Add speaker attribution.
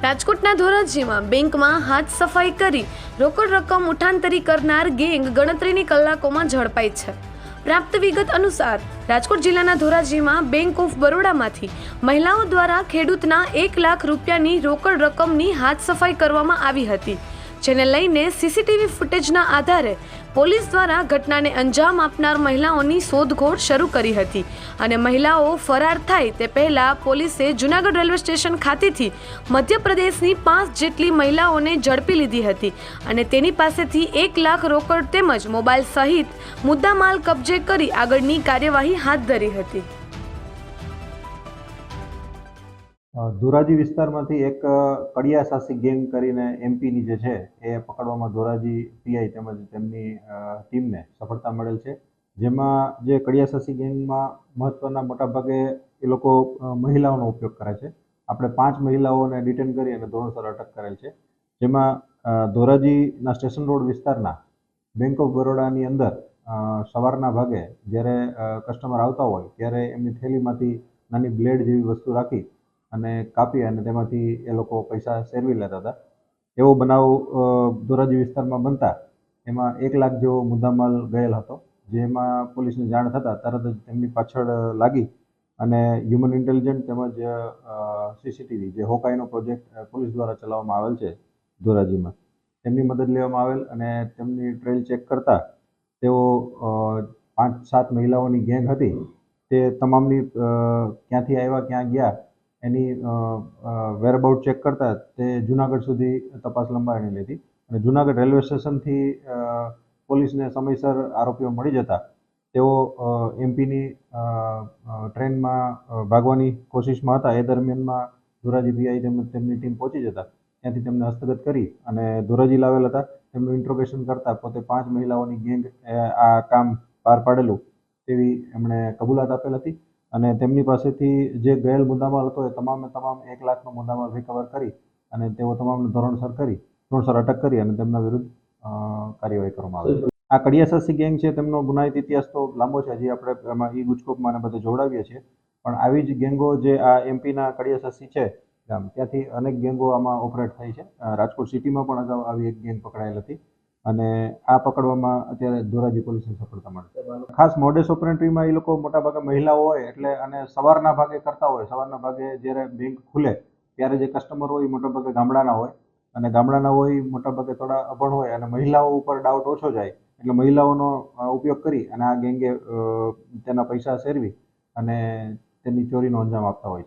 Speaker 1: રાજકોટના ધોરાજીમાં બેંકમાં હાથ સફાઈ કરી રોકડ રકમ ઉઠાંતરી કરનાર ગેંગ ગણતરીની કલાકોમાં ઝડપાઈ છે। પ્રાપ્ત વિગત અનુસાર રાજકોટ જિલ્લાના ધોરાજીમાં બેંક ઓફ બરોડામાંથી મહિલાઓ દ્વારા ખેડૂતના 1 લાખ રૂપિયાની રોકડ રકમની હાથ સફાઈ કરવામાં આવી હતી, જેને લઈને સીસીટીવી ફૂટેજના આધારે પોલીસ દ્વારા ઘટનાને અંજામ આપનાર મહિલાઓની શોધખોળ શરૂ કરી હતી અને મહિલાઓ ફરાર થાય તે પહેલા પોલીસે જૂનાગઢ રેલવે સ્ટેશન ખાતેથી મધ્યપ્રદેશની 5 જેટલી મહિલાઓને ઝડપી લીધી હતી અને તેની પાસેથી 1 લાખ રોકડ તેમજ મોબાઈલ સહિત મુદ્દામાલ કબજે કરી આગળની કાર્યવાહી હાથ ધરી હતી।
Speaker 2: ધોરાજી વિસ્તારમાંથી એક કડિયા સાસી ગેંગ કરીને એમપીની જે છે એ પકડવામાં ધોરાજી પીઆઈ તેમજ તેમની ટીમને સફળતા મળેલ છે, જેમાં જે કડિયા સાસી ગેંગમાં મહત્વના મોટાભાગે એ લોકો મહિલાઓનો ઉપયોગ કરે છે। આપણે 5 મહિલાઓને ડિટેન કરી અને ધોરણસર અટક કરેલ છે, જેમાં ધોરાજીના સ્ટેશન રોડ વિસ્તારના બેંક ઓફ બરોડાની અંદર સવારના ભાગે જ્યારે કસ્ટમર આવતા હોય ત્યારે એમની થેલીમાંથી નાની બ્લેડ જેવી વસ્તુ રાખી અને કાપી અને તેમાંથી એ લોકો પૈસા સેરવી લેતા હતા। એવો બનાવ ધોરાજી વિસ્તારમાં બનતા એમાં 1 લાખ જેવો મુદ્દામાલ ગયેલ હતો, જેમાં પોલીસને જાણ થતાં તરત જ તેમની પાછળ લાગી અને હ્યુમન ઇન્ટેલિજન્સ તેમજ સીસીટીવી જે હોકાઈનો પ્રોજેક્ટ પોલીસ દ્વારા ચલાવવામાં આવેલ છે ધોરાજીમાં, તેમની મદદ લેવામાં આવેલ અને તેમની ટ્રેલ ચેક કરતા તેઓ 5-7 મહિલાઓની ગેંગ હતી તે તમામની ક્યાંથી આવ્યા ક્યાં ગયા એની વેરઅબાઉટ ચેક કરતા તે જૂનાગઢ સુધી તપાસ લંબાવીને લીધી અને જૂનાગઢ રેલવે સ્ટેશનથી પોલીસને સમયસર આરોપીઓ મળી જતા તેઓ એમપીની ટ્રેનમાં ભાગવાની કોશિશમાં હતા। એ દરમિયાનમાં ધોરાજી પીઆઈ તેમજ તેમની ટીમ પહોંચી જતા ત્યાંથી તેમને હસ્તગત કરી અને ધોરાજી લાવેલ હતા। તેમનું ઇન્ટ્રોગેશન કરતા પોતે 5 મહિલાઓની ગેંગ આ કામ પાર પાડેલું તેવી એમણે કબૂલાત આપેલ હતી અને તેમની પાસેથી જે ગયેલ મુદ્દામાલ હતો એ તમામ 1 લાખનો મુદ્દામાલ રિકવર કરી અને તેઓ તમામને ધોરણસર અટક કરી અને તેમના વિરુદ્ધ કાર્યવાહી કરવામાં આવી છે। આ કડિયા સાસી ગેંગ છે તેમનો ગુનાહિત ઇતિહાસ તો લાંબો છે, હજી આપણે એમાં ગુજકોપમાં અને બધે જોડાવીએ છીએ, પણ આવી જ ગેંગો જે આ એમપીના કડિયા સાસી છે ત્યાંથી અનેક ગેંગો આમાં ઓપરેટ થઈ છે। રાજકોટ સિટીમાં પણ અગાઉ આવી એક ગેંગ પકડાયેલ હતી અને આ પકડવામાં અત્યારે ધોરાજી પોલીસને સફળતા મળી। ખાસ મોડેસ ઓપરેન્ટ્રીમાં એ લોકો મોટાભાગે મહિલાઓ હોય એટલે અને સવારના ભાગે કરતા હોય, સવારના ભાગે જ્યારે બેંક ખુલે ત્યારે જે કસ્ટમર હોય એ મોટાભાગે ગામડાના હોય અને ગામડાના હોય મોટાભાગે થોડા અભણ હોય અને મહિલાઓ ઉપર ડાઉટ ઓછો જાય એટલે મહિલાઓનો ઉપયોગ કરી અને આ ગેંગે તેના પૈસા સેરવી અને તેની ચોરીનો અંજામ આપતા હોય છે।